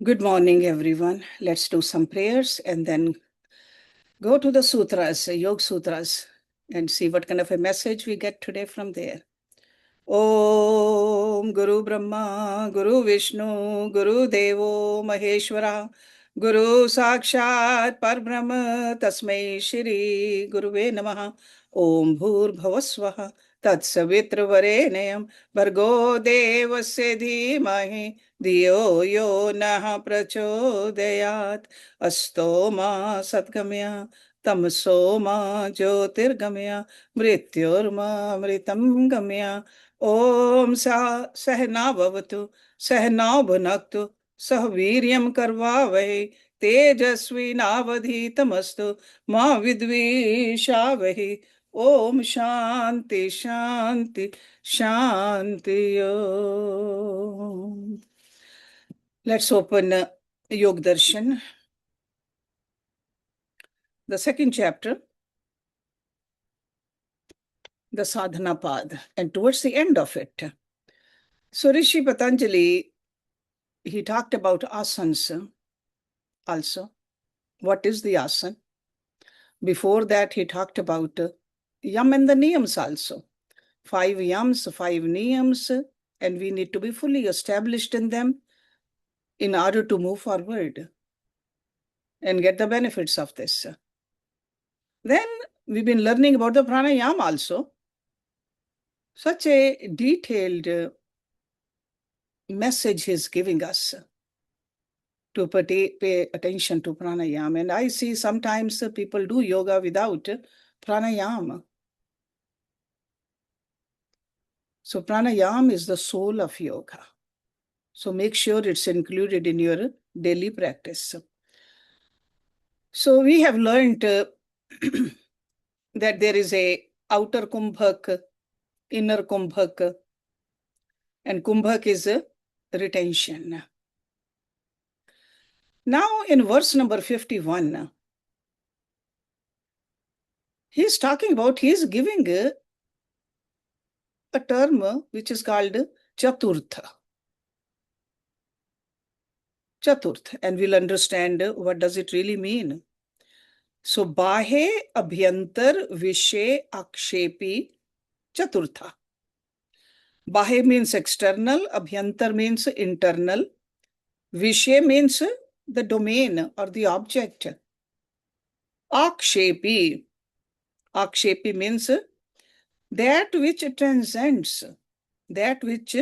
Good morning, everyone. Let's do some prayers and then go to the sutras, Yoga Sutras, and see what kind of a message we get today from there. Om Guru Brahma, Guru Vishnu, Guru Devo Maheshwara, Guru Sakshat Parbrahma, Tasmai Shri Guruve Namaha, Om Bhur Bhavasvaha, Tatsavitravarenayam, Bhargo Devasya Dhimahi, Diyo Yo Naha Prachodayat, Astoma Satgamya, Tamsoma Jyotirgamya, Mrityurma Mritam Gamya, Om Sahna Bhavatu, Sahna Bhunaktu, Sahviryam Karvavahi, Tejasvi Navadhitamastu, Ma Vidvishavahi, Om Shanti Shanti Shanti Om. Let's open Yog Darshan, the second chapter, the Sadhna Pad, and towards the end of it. So Rishi Patanjali, he talked about asanas also. What is the asana? Before that, he talked about yam and the niyams also. 5 yams, 5 niyams, and we need to be fully established in them in order to move forward and get the benefits of this. Then we've been learning about the pranayam also. Such a detailed message he's giving us to pay attention to pranayam. And I see sometimes people do yoga without pranayam. So pranayam is the soul of yoga. So make sure it's included in your daily practice. So we have learned that there is a outer kumbhak, inner kumbhak, and kumbhak is a retention. Now in verse number 51, he's talking about, he's giving a term which is called chathurth. Chathurth, and we'll understand what does it really mean. So, bahe abhyantar vishay akshepi chaturtha. Bahe means external, abhyantar means internal, vishay means the domain or the object. Akshepi. Akshepi means that which transcends, that which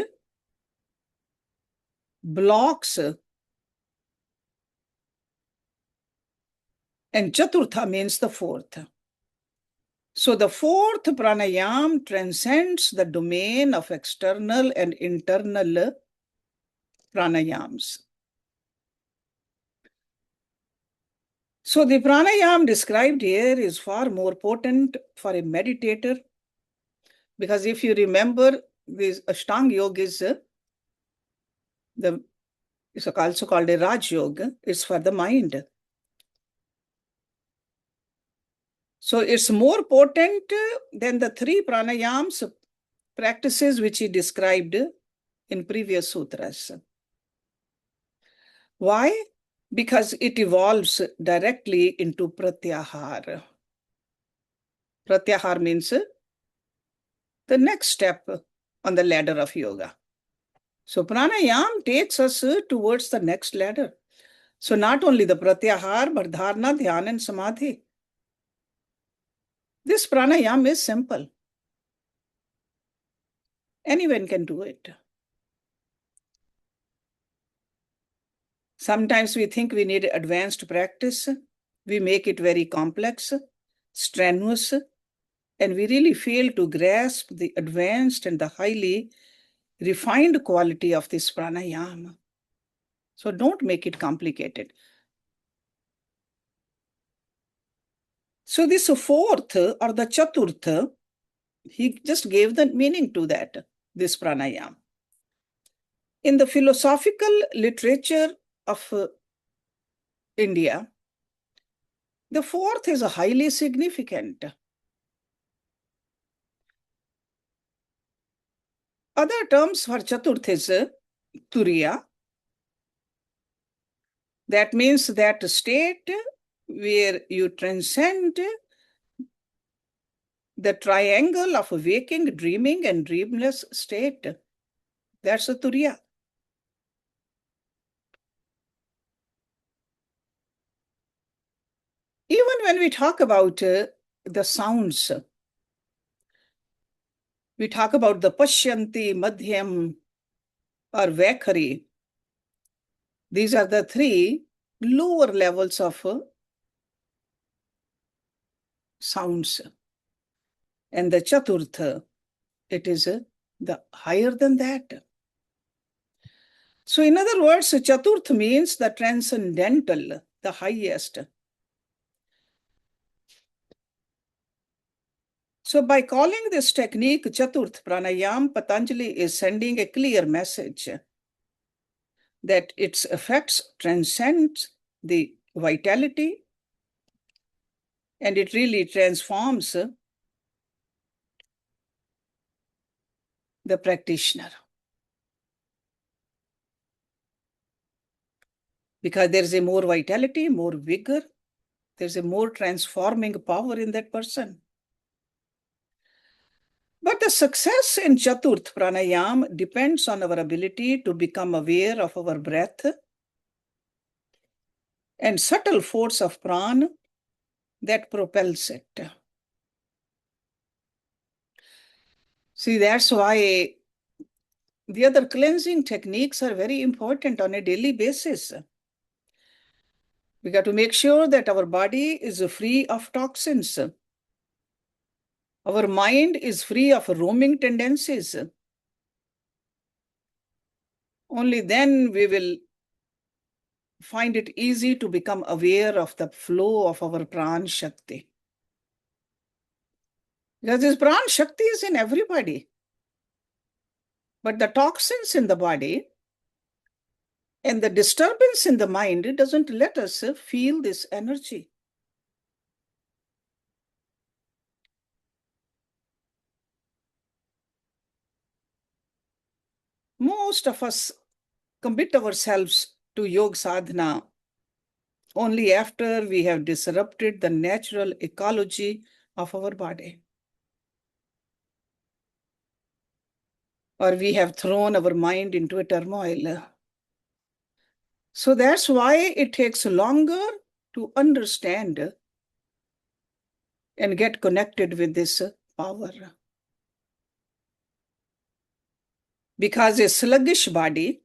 blocks. And chaturtha means the fourth. So the fourth pranayam transcends the domain of external and internal pranayams. So the pranayam described here is far more potent for a meditator, because if you remember, this Ashtanga Yoga is also called a Raj Yoga. It's for the mind. So it's more potent than the 3 pranayams practices which he described in previous sutras. Why? Because it evolves directly into pratyahar. Pratyahar means the next step on the ladder of yoga. So pranayam takes us towards the next ladder. So not only the pratyahar, but dharana, dhyana, and samadhi. This pranayam is simple. Anyone can do it. Sometimes we think we need advanced practice. We make it very complex, strenuous, and we really fail to grasp the advanced and the highly refined quality of this pranayama. So don't make it complicated. So this fourth or the chaturth, he just gave the meaning to that, this pranayama. In the philosophical literature of India, the fourth is highly significant. Other terms for chaturth is turiya, That means that state where you transcend the triangle of waking, dreaming, and dreamless state. That's a turiya. Even when we talk about the sounds, we talk about the pashyanti, madhyam, or vakhari. These are the three lower levels of sounds. And the chathurth, it is the higher than that. So in other words, chathurth means the transcendental, the highest. So by calling this technique chathurth pranayam, Patanjali is sending a clear message that its effects transcend the vitality and it really transforms the practitioner. Because there's a more vitality, more vigor, there's a more transforming power in that person. But the success in chathurth pranayam depends on our ability to become aware of our breath and subtle force of pran that propels it. See, that's why the other cleansing techniques are very important on a daily basis. We got to make sure that our body is free of toxins. Our mind is free of roaming tendencies. Only then we will find it easy to become aware of the flow of our pran shakti. Because this pran shakti is in everybody. But the toxins in the body and the disturbance in the mind, it doesn't let us feel this energy. Most of us commit ourselves to yoga sadhana only after we have disrupted the natural ecology of our body. Or we have thrown our mind into a turmoil. So that's why it takes longer to understand and get connected with this power. Because a sluggish body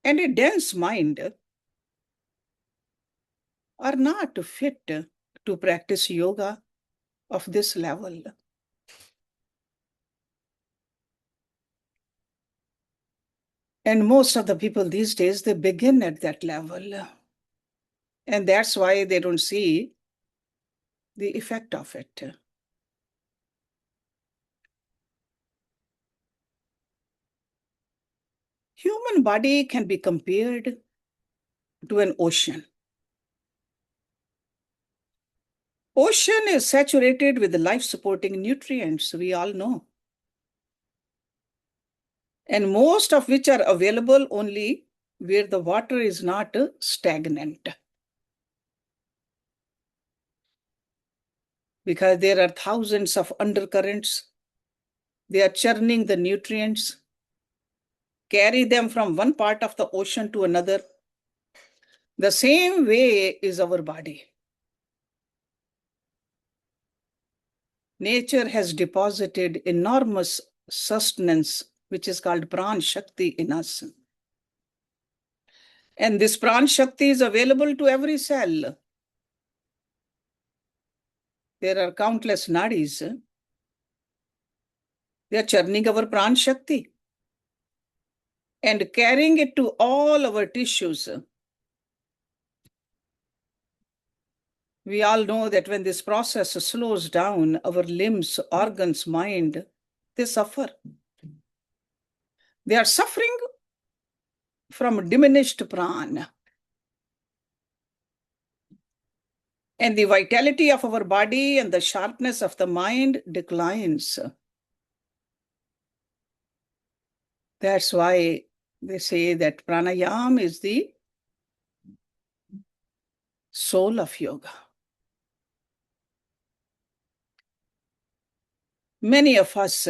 and a dense mind are not fit to practice yoga of this level. And most of the people these days, they begin at that level. And that's why they don't see the effect of it. Human body can be compared to an ocean. Ocean is saturated with life-supporting nutrients, we all know. And most of which are available only where the water is not stagnant. Because there are thousands of undercurrents. They are churning the nutrients, carry them from one part of the ocean to another. The same way is our body. Nature has deposited enormous sustenance, which is called pran shakti in us. And this pran shakti is available to every cell. There are countless nadis. They are churning our pran shakti and carrying it to all our tissues. We all know that when this process slows down, our limbs, organs, mind, they suffer. They are suffering from diminished pran. And the vitality of our body and the sharpness of the mind declines. That's why they say that pranayam is the soul of yoga. Many of us,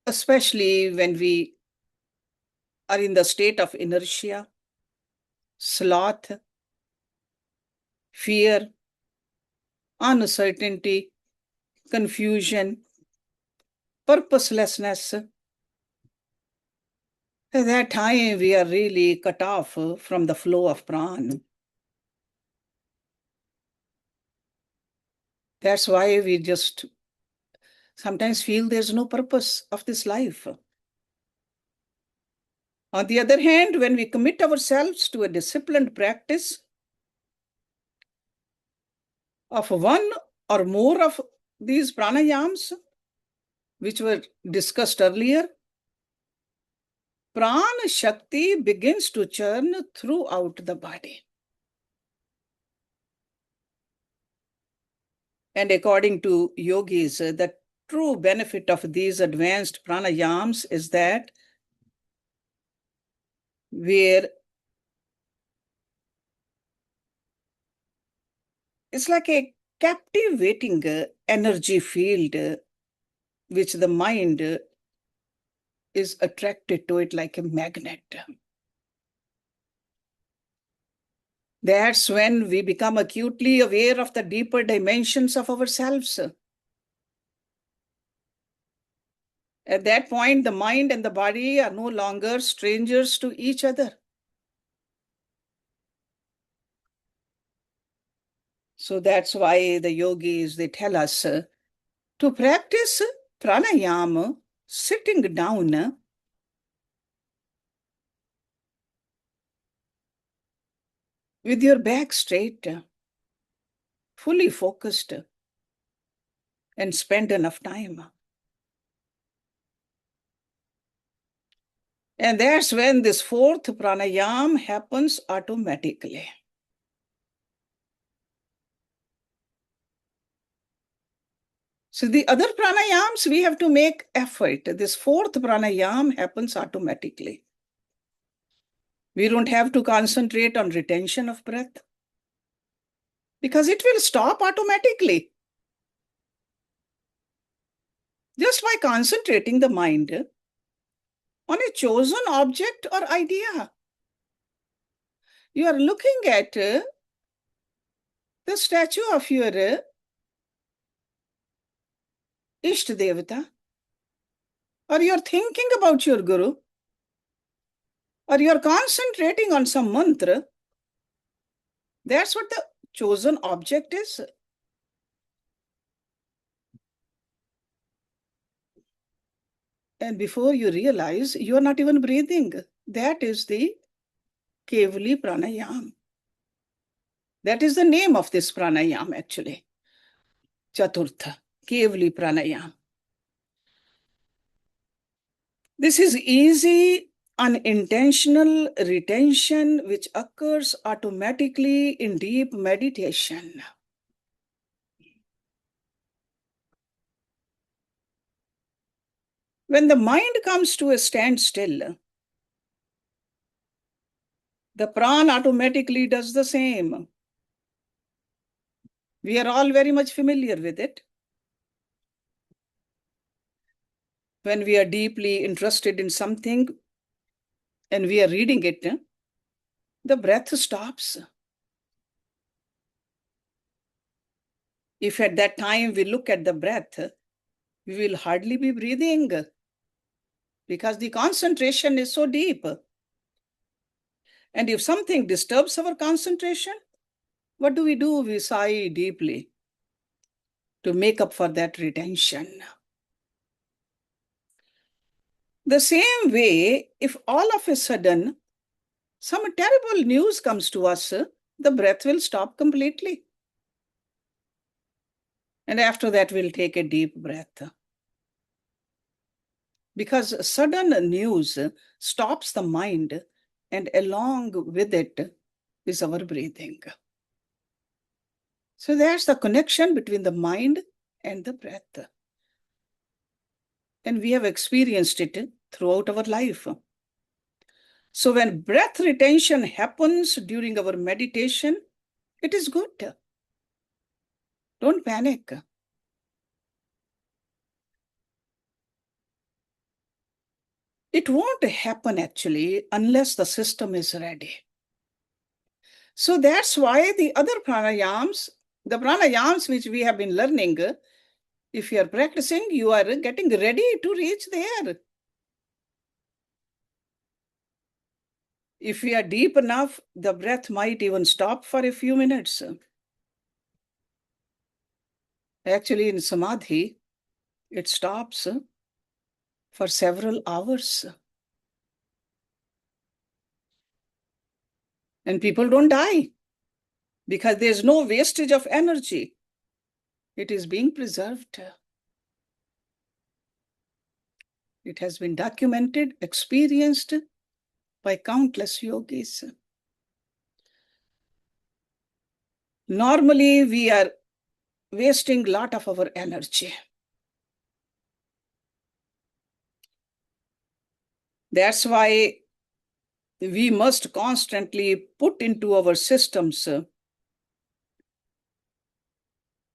especially when we are in the state of inertia, sloth, fear, uncertainty, confusion, purposelessness, at that time we are really cut off from the flow of prana. That's why we just sometimes feel there's no purpose of this life. On the other hand, when we commit ourselves to a disciplined practice of one or more of these pranayams, which were discussed earlier, prana shakti begins to churn throughout the body. And according to yogis, the true benefit of these advanced pranayams is that where it's like a captivating energy field which the mind is attracted to it like a magnet. That's when we become acutely aware of the deeper dimensions of ourselves. At that point, the mind and the body are no longer strangers to each other. So that's why the yogis, they tell us to practice pranayama sitting down with your back straight, fully focused, and spend enough time. And that's when this fourth pranayam happens automatically. So the other pranayams, we have to make effort. This fourth pranayam happens automatically. We don't have to concentrate on retention of breath because it will stop automatically. Just by concentrating the mind on a chosen object or idea. You are looking at the statue of your Ishta Devata, or you're thinking about your Guru, or you're concentrating on some mantra. That's what the chosen object is. And before you realize, you are not even breathing. That is the Kevali Pranayam. That is the name of this pranayam actually. Chathurth, Kevali Pranayam. This is easy, unintentional retention which occurs automatically in deep meditation. When the mind comes to a standstill, the prana automatically does the same. We are all very much familiar with it. When we are deeply interested in something and we are reading it, the breath stops. If at that time we look at the breath, we will hardly be breathing because the concentration is so deep. And if something disturbs our concentration, what do? We sigh deeply to make up for that retention. The same way, if all of a sudden some terrible news comes to us, the breath will stop completely. And after that, we'll take a deep breath. Because sudden news stops the mind, and along with it is our breathing. So there's the connection between the mind and the breath. And we have experienced it throughout our life. So when breath retention happens during our meditation, it is good. Don't panic. It won't happen actually unless the system is ready. So that's why the other pranayams, the pranayams which we have been learning, if you are practicing, you are getting ready to reach there. If we are deep enough, the breath might even stop for a few minutes. Actually, in samadhi, it stops for several hours. And people don't die because there's no wastage of energy. It is being preserved. It has been documented, experienced by countless yogis. Normally, we are wasting a lot of our energy. That's why we must constantly put into our systems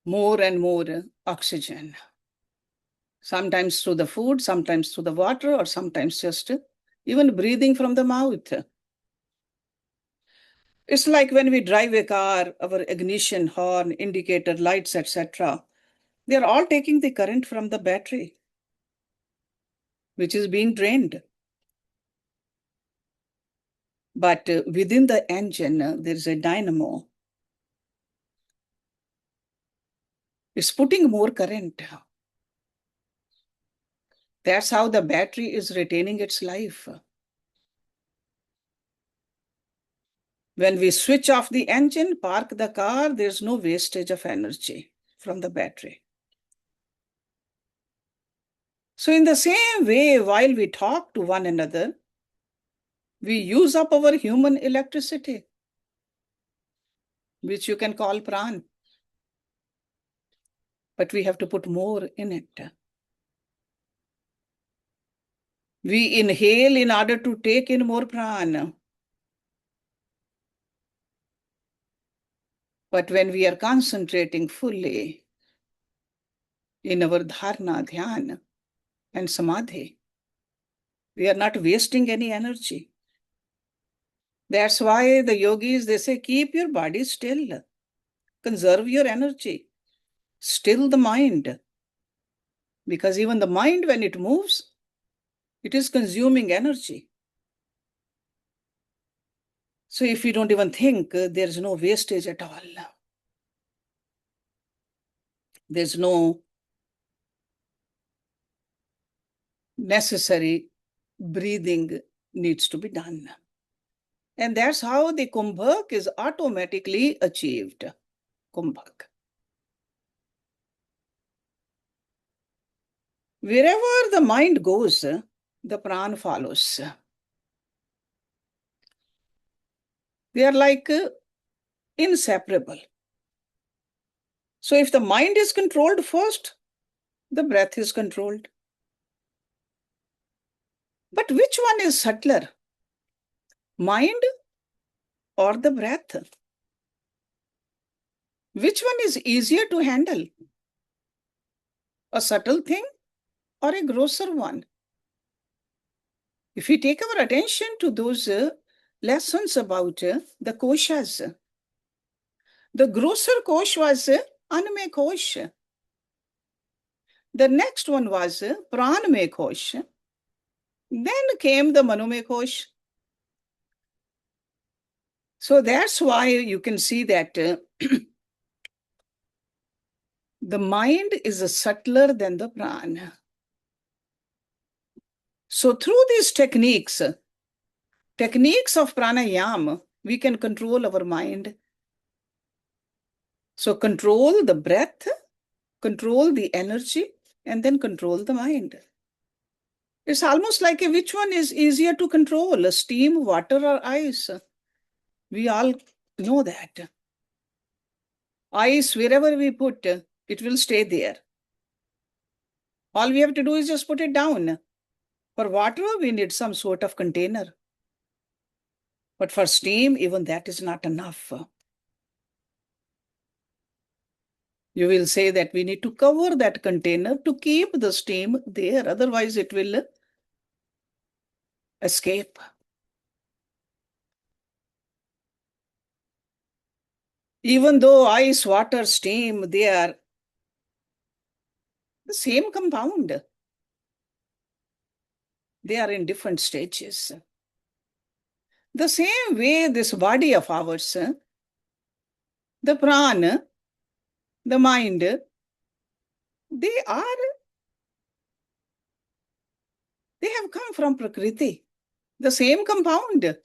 more and more oxygen. Sometimes through the food, sometimes through the water, or sometimes just even breathing from the mouth. It's like when we drive a car, our ignition, horn, indicator, lights, etc. They're all taking the current from the battery, which is being drained. But within the engine, there's a dynamo. It's putting more current. That's how the battery is retaining its life. When we switch off the engine, park the car, there's no wastage of energy from the battery. So in the same way, while we talk to one another, we use up our human electricity, which you can call pran. But we have to put more in it. We inhale in order to take in more pran. But when we are concentrating fully in our dharana, dhyan, and samadhi, we are not wasting any energy. That's why the yogis, they say, keep your body still, conserve your energy, still the mind. Because even the mind, when it moves, it is consuming energy. So if you don't even think, there's no wastage at all. There's no necessary breathing needs to be done. And that's how the kumbhak is automatically achieved. Kumbhak. Wherever the mind goes, the pran follows. They are like inseparable. So if the mind is controlled first, the breath is controlled. But which one is subtler? Mind or the breath? Which one is easier to handle? A subtle thing or a grosser one? If we take our attention to those lessons about the koshas, the grosser kosh was anme kosh. The next one was pranme kosh. Then came the manome kosh. So that's why you can see that the mind is subtler than the pran. So through these techniques of pranayam, we can control our mind. So control the breath, control the energy, and then control the mind. It's almost like which one is easier to control, steam, water, or ice? We all know that. Ice, wherever we put, it will stay there. All we have to do is just put it down. For water, we need some sort of container. But for steam, even that is not enough. You will say that we need to cover that container to keep the steam there, otherwise it will escape. Even though ice, water, steam, they are the same compound. They are in different stages. The same way this body of ours, the prana, the mind, they have come from Prakriti, the same compound,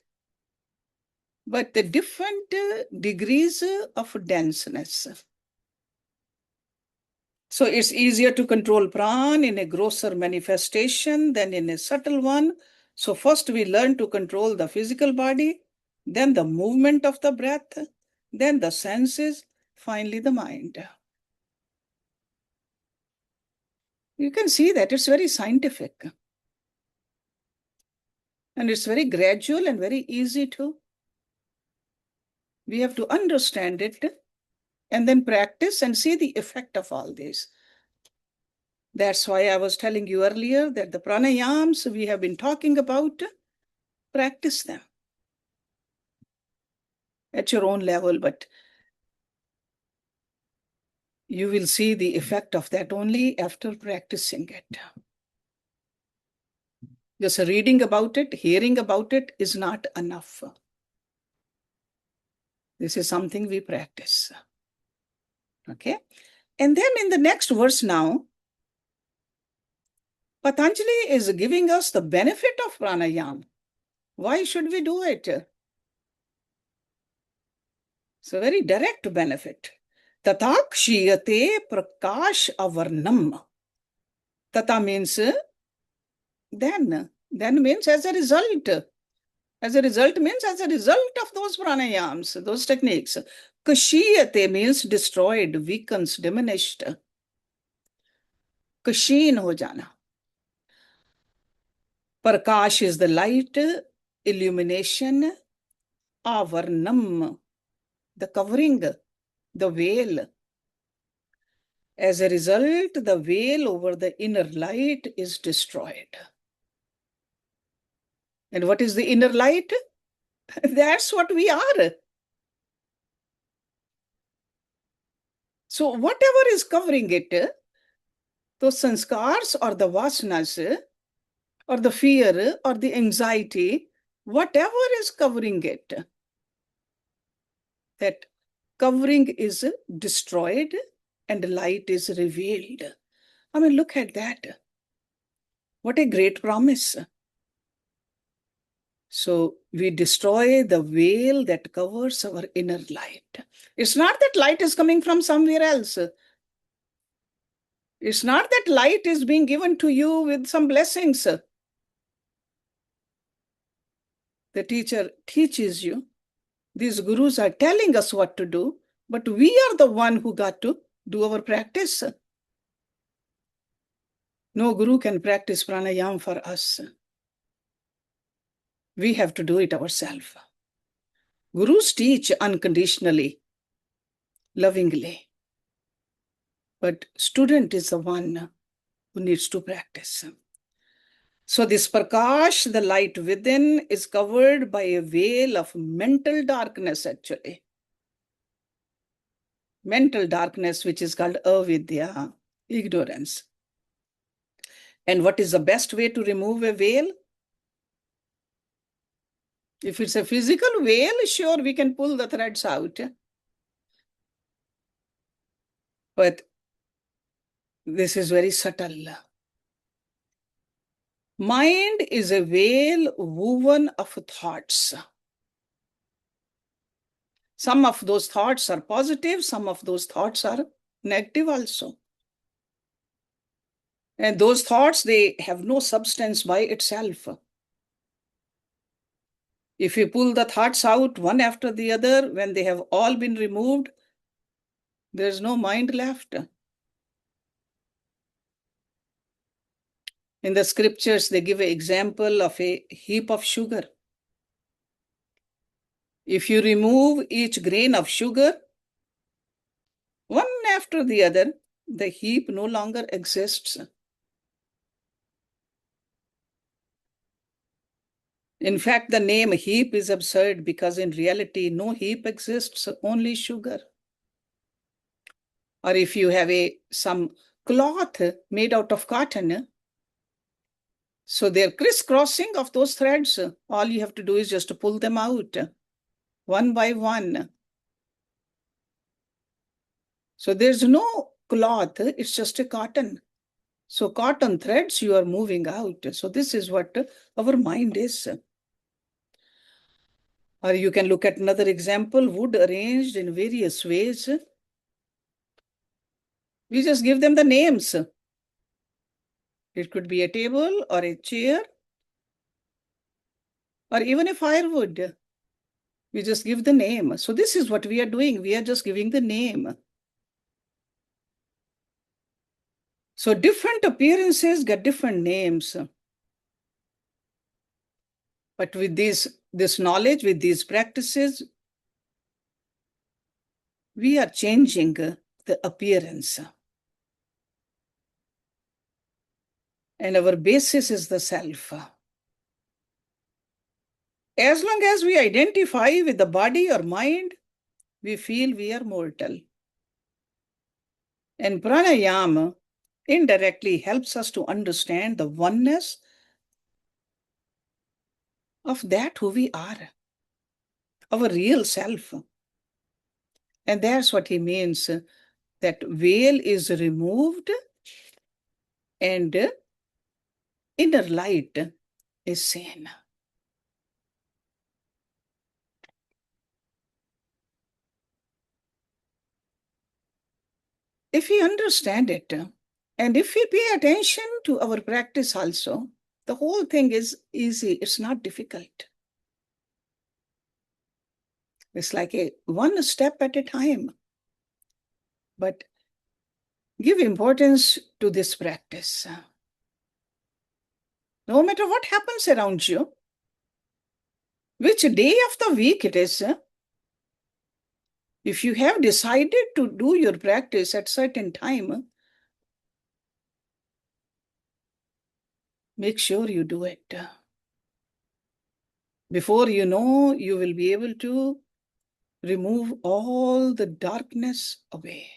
but the different degrees of denseness. So it's easier to control prana in a grosser manifestation than in a subtle one. So first we learn to control the physical body, then the movement of the breath, then the senses, finally the mind. You can see that it's very scientific. And it's very gradual and very easy to. We have to understand it and then practice and see the effect of all this. That's why I was telling you earlier that the pranayams we have been talking about, practice them at your own level, but you will see the effect of that only after practicing it. Just reading about it, hearing about it is not enough. This is something we practice. Okay? And then in the next verse now, Patanjali is giving us the benefit of pranayam. Why should we do it? It's a very direct benefit. Tata kshiyate prakash avarnam. Tata means then. Then means as a result. As a result means as a result of those pranayams, those techniques. Kshiyate means destroyed, weakens, diminished. Kshin ho jana. Prakash is the light, illumination, avarnam, the covering, the veil. As a result, the veil over the inner light is destroyed. And what is the inner light? That's what we are. So whatever is covering it, those sanskars or the vasanas, or the fear or the anxiety, whatever is covering it, that covering is destroyed and light is revealed. I mean, look at that. What a great promise. So we destroy the veil that covers our inner light. It's not that light is coming from somewhere else. It's not that light is being given to you with some blessings. The teacher teaches you. These gurus are telling us what to do, but we are the one who got to do our practice. No guru can practice pranayam for us. We have to do it ourselves. Gurus teach unconditionally, lovingly. But student is the one who needs to practice. So this prakash, the light within, is covered by a veil of mental darkness, actually. Mental darkness, which is called avidya, ignorance. And what is the best way to remove a veil? If it's a physical veil, sure, we can pull the threads out. But this is very subtle. Mind is a veil woven of thoughts. Some of those thoughts are positive, some of those thoughts are negative also. And those thoughts, they have no substance by itself. If you pull the thoughts out one after the other, when they have all been removed, there's no mind left. In the scriptures, they give an example of a heap of sugar. If you remove each grain of sugar, one after the other, the heap no longer exists. In fact, the name heap is absurd because in reality, no heap exists, only sugar. Or if you have some cloth made out of cotton, so they're crisscrossing of those threads. All you have to do is just to pull them out one by one. So there's no cloth, it's just a cotton. So cotton threads you are moving out. So this is what our mind is. Or you can look at another example, wood arranged in various ways. We just give them the names. It could be a table or a chair or even a firewood. We just give the name. So this is what we are doing. We are just giving the name. So different appearances get different names. But with this knowledge, with these practices, we are changing the appearance. And our basis is the self. As long as we identify with the body or mind, we feel we are mortal. And pranayama indirectly helps us to understand the oneness of that who we are, our real self. And that's what he means, that veil is removed and inner light is seen. If we understand it, and if we pay attention to our practice also, the whole thing is easy. It's not difficult. It's like one step at a time. But give importance to this practice. No matter what happens around you, which day of the week it is, if you have decided to do your practice at certain time, make sure you do it. Before you know, you will be able to remove all the darkness away.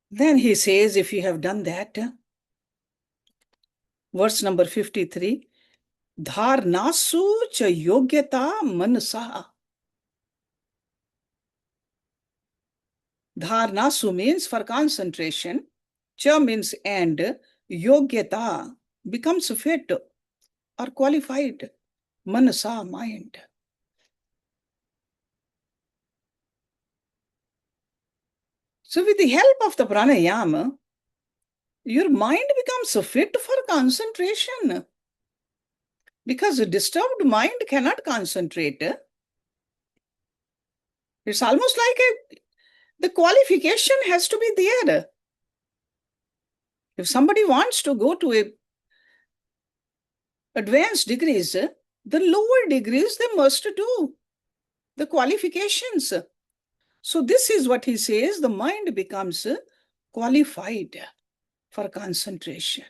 Then he says, if you have done that, verse number 53, dharnasu cha yogyata manasa. Dharnasu means for concentration, cha means and, yogyata becomes fit or qualified, manasa, mind. So with the help of the pranayama, your mind becomes fit for concentration. Because a disturbed mind cannot concentrate. It's almost like the qualification has to be there. If somebody wants to go to advanced degrees, the lower degrees they must do, the qualifications. So this is what he says, the mind becomes qualified for concentration.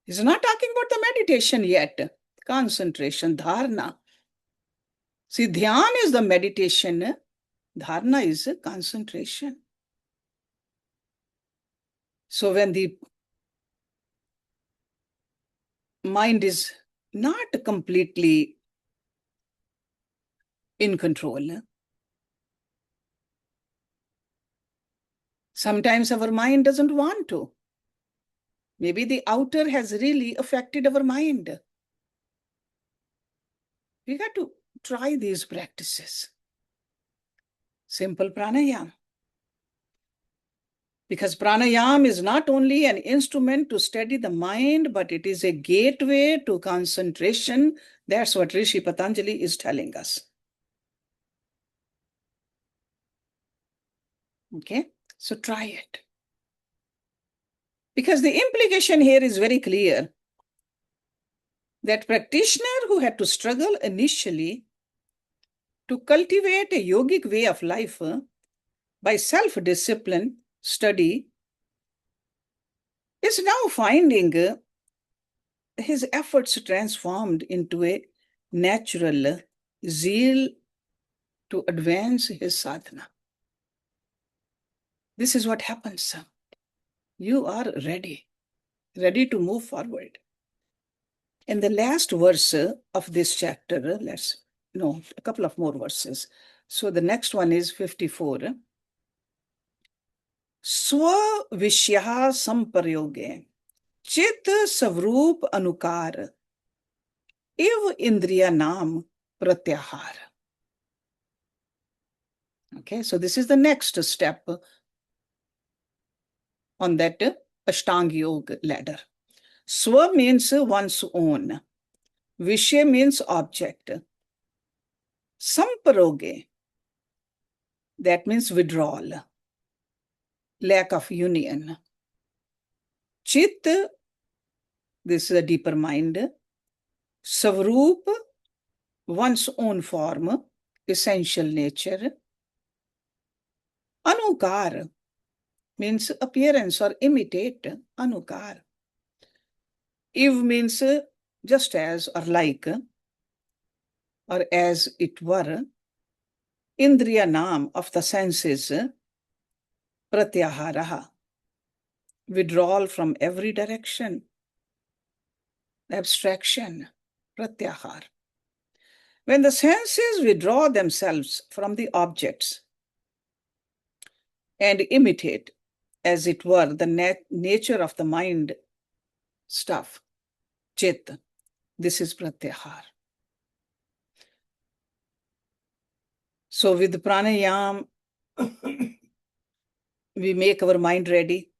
He's not talking about the meditation yet. Concentration, dharana. See, dhyan is the meditation, dharana is concentration. So when the mind is not completely in control, sometimes our mind doesn't want to. Maybe the outer has really affected our mind. We got to try these practices. Simple pranayam. Because pranayam is not only an instrument to steady the mind, but it is a gateway to concentration. That's what Rishi Patanjali is telling us. Okay, so try it. Because the implication here is very clear. That practitioner who had to struggle initially to cultivate a yogic way of life by self-discipline, study, is now finding his efforts transformed into a natural zeal to advance his sadhana. This is what happens. You are ready to move forward. In the last verse of this chapter, a couple of more verses. So the next one is 54. Swa vishya samparyoge chit savrup anukar iv indriya nam pratyahar. Okay, so this is the next step on that Ashtanga Yoga ladder. Swa means one's own. Vishya means object. Samparoge, that means withdrawal, lack of union. Chit, this is a deeper mind. Savrup, one's own form, essential nature. Anukar means appearance or imitate. Anukar. Iv means just as or like, or as it were. Indriya nam of the senses. Pratyaharaha, withdrawal from every direction. Abstraction, pratyahar. When the senses withdraw themselves from the objects and imitate, as it were, the nature of the mind stuff, chit, this is pratyahar. So with pranayam, we make our mind ready.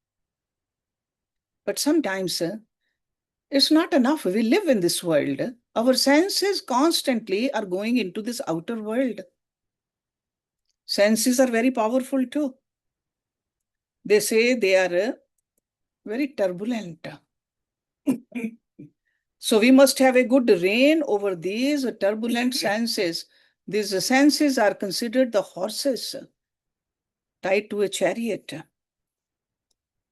But sometimes it's not enough. We live in this world. Our senses constantly are going into this outer world. Senses are very powerful too. They say they are very turbulent. So we must have a good rein over these turbulent senses. These senses are considered the horses tied to a chariot.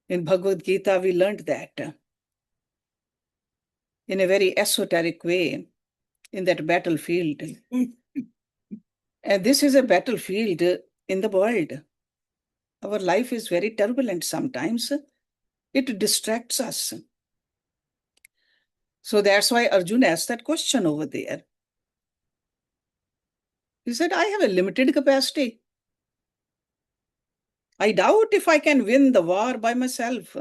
In Bhagavad Gita, we learned that in a very esoteric way in that battlefield. And this is a battlefield in the world. Our life is very turbulent sometimes. It distracts us. So that's why Arjuna asked that question over there. He said, I have a limited capacity. I doubt if I can win the war by myself.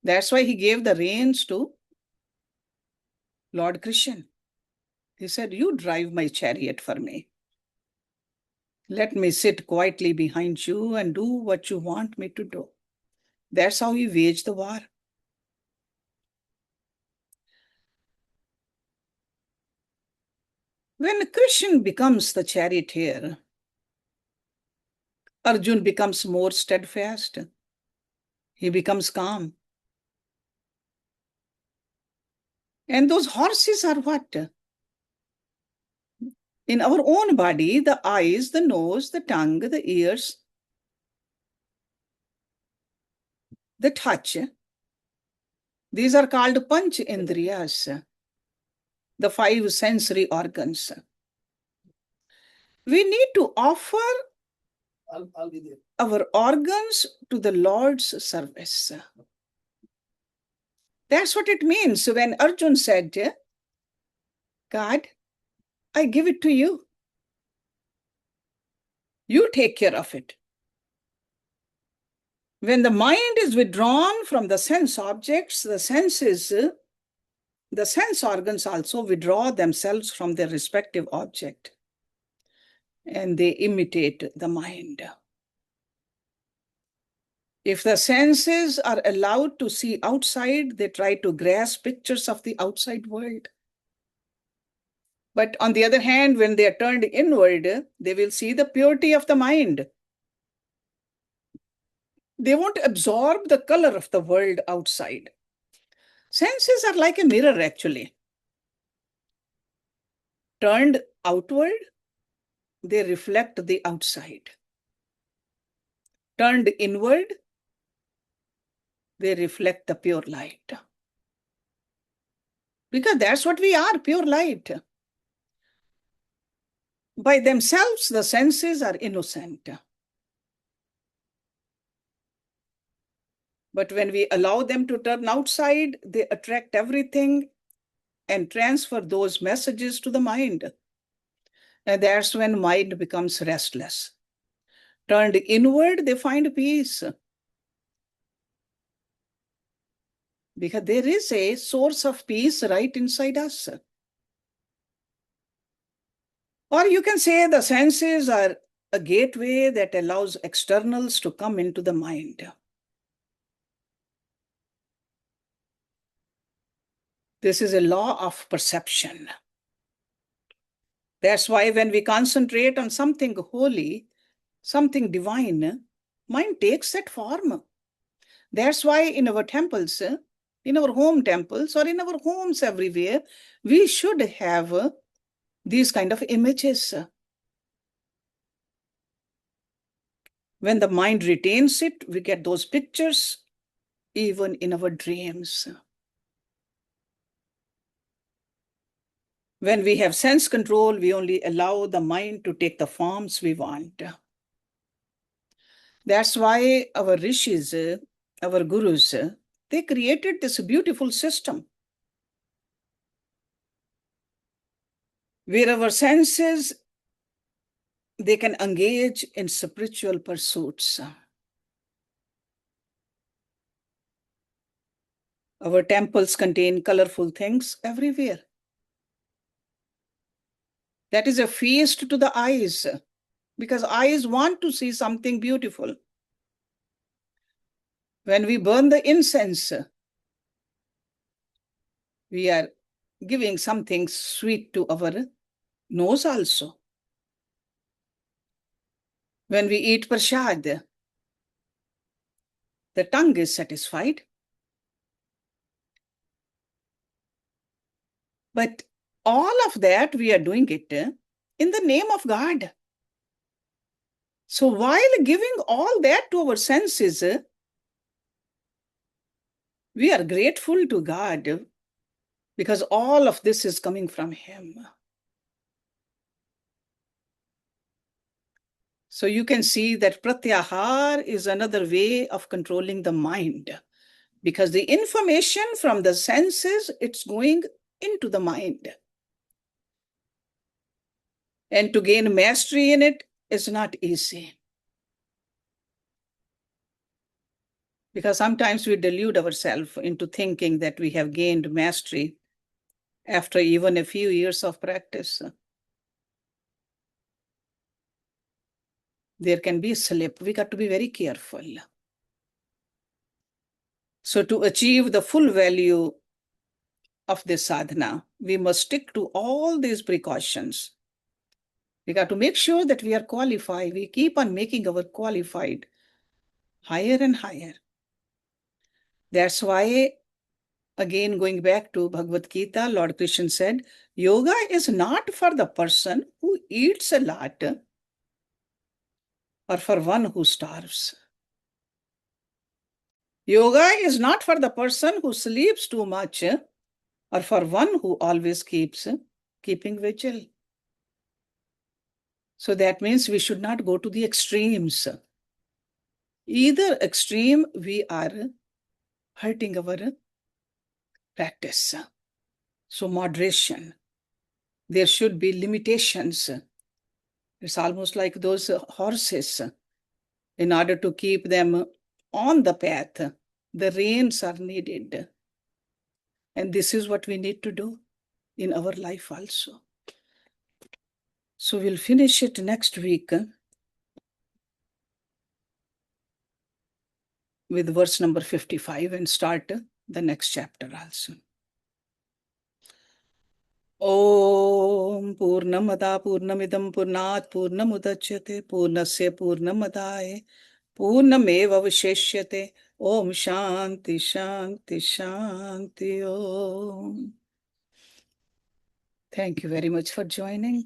That's why he gave the reins to Lord Krishna. He said, you drive my chariot for me. Let me sit quietly behind you and do what you want me to do. That's how he waged the war. When Krishna becomes the charioteer, Arjuna becomes more steadfast. He becomes calm. And those horses are what? In our own body, the eyes, the nose, the tongue, the ears, the touch, these are called panch indriyas, the five sensory organs. We need to offer our organs to the Lord's service. That's what it means when Arjuna said, God, I give it to you. You take care of it. When the mind is withdrawn from the sense objects, the sense organs also withdraw themselves from their respective object and they imitate the mind. If the senses are allowed to see outside, they try to grasp pictures of the outside world. But on the other hand, when they are turned inward, they will see the purity of the mind. They won't absorb the color of the world outside. Senses are like a mirror, actually. Turned outward, they reflect the outside. Turned inward, they reflect the pure light. Because that's what we are, pure light. By themselves, the senses are innocent. But when we allow them to turn outside, they attract everything and transfer those messages to the mind. And that's when mind becomes restless. Turned inward, they find peace. Because there is a source of peace right inside us. Or you can say the senses are a gateway that allows externals to come into the mind. This is a law of perception. That's why when we concentrate on something holy, something divine, mind takes that form. That's why in our temples, in our home temples, or in our homes everywhere, we should have these kind of images. When the mind retains it, we get those pictures even in our dreams. When we have sense control, we only allow the mind to take the forms we want. That's why our rishis, our gurus, they created this beautiful system where our senses, they can engage in spiritual pursuits. Our temples contain colorful things everywhere. That is a feast to the eyes, because eyes want to see something beautiful. When we burn the incense, we are giving something sweet to our nose also. When we eat prasad, the tongue is satisfied. But all of that, we are doing it in the name of God. So while giving all that to our senses, we are grateful to God because all of this is coming from Him. So you can see that pratyahar is another way of controlling the mind, because the information from the senses, it's going into the mind. And to gain mastery in it is not easy. Because sometimes we delude ourselves into thinking that we have gained mastery after even a few years of practice. There can be a slip. We got to be very careful. So to achieve the full value of this sadhana, we must stick to all these precautions. We got to make sure that we are qualified. We keep on making our qualified higher and higher. That's why, again, going back to Bhagavad Gita, Lord Krishna said, yoga is not for the person who eats a lot or for one who starves. Yoga is not for the person who sleeps too much or for one who always keeping vigil. So that means we should not go to the extremes. Either extreme, we are hurting our practice. So moderation. There should be limitations. It's almost like those horses. In order to keep them on the path, the reins are needed. And this is what we need to do in our life also. So we'll finish it next week with verse number 55 and start the next chapter also. Om Purnamada Purnamidam Purnat Purnamudachyate Purnasya Purnamadaye पूर्णमेव अवशिष्यते. Om Shanti Shanti Shanti Om. Thank you very much for joining.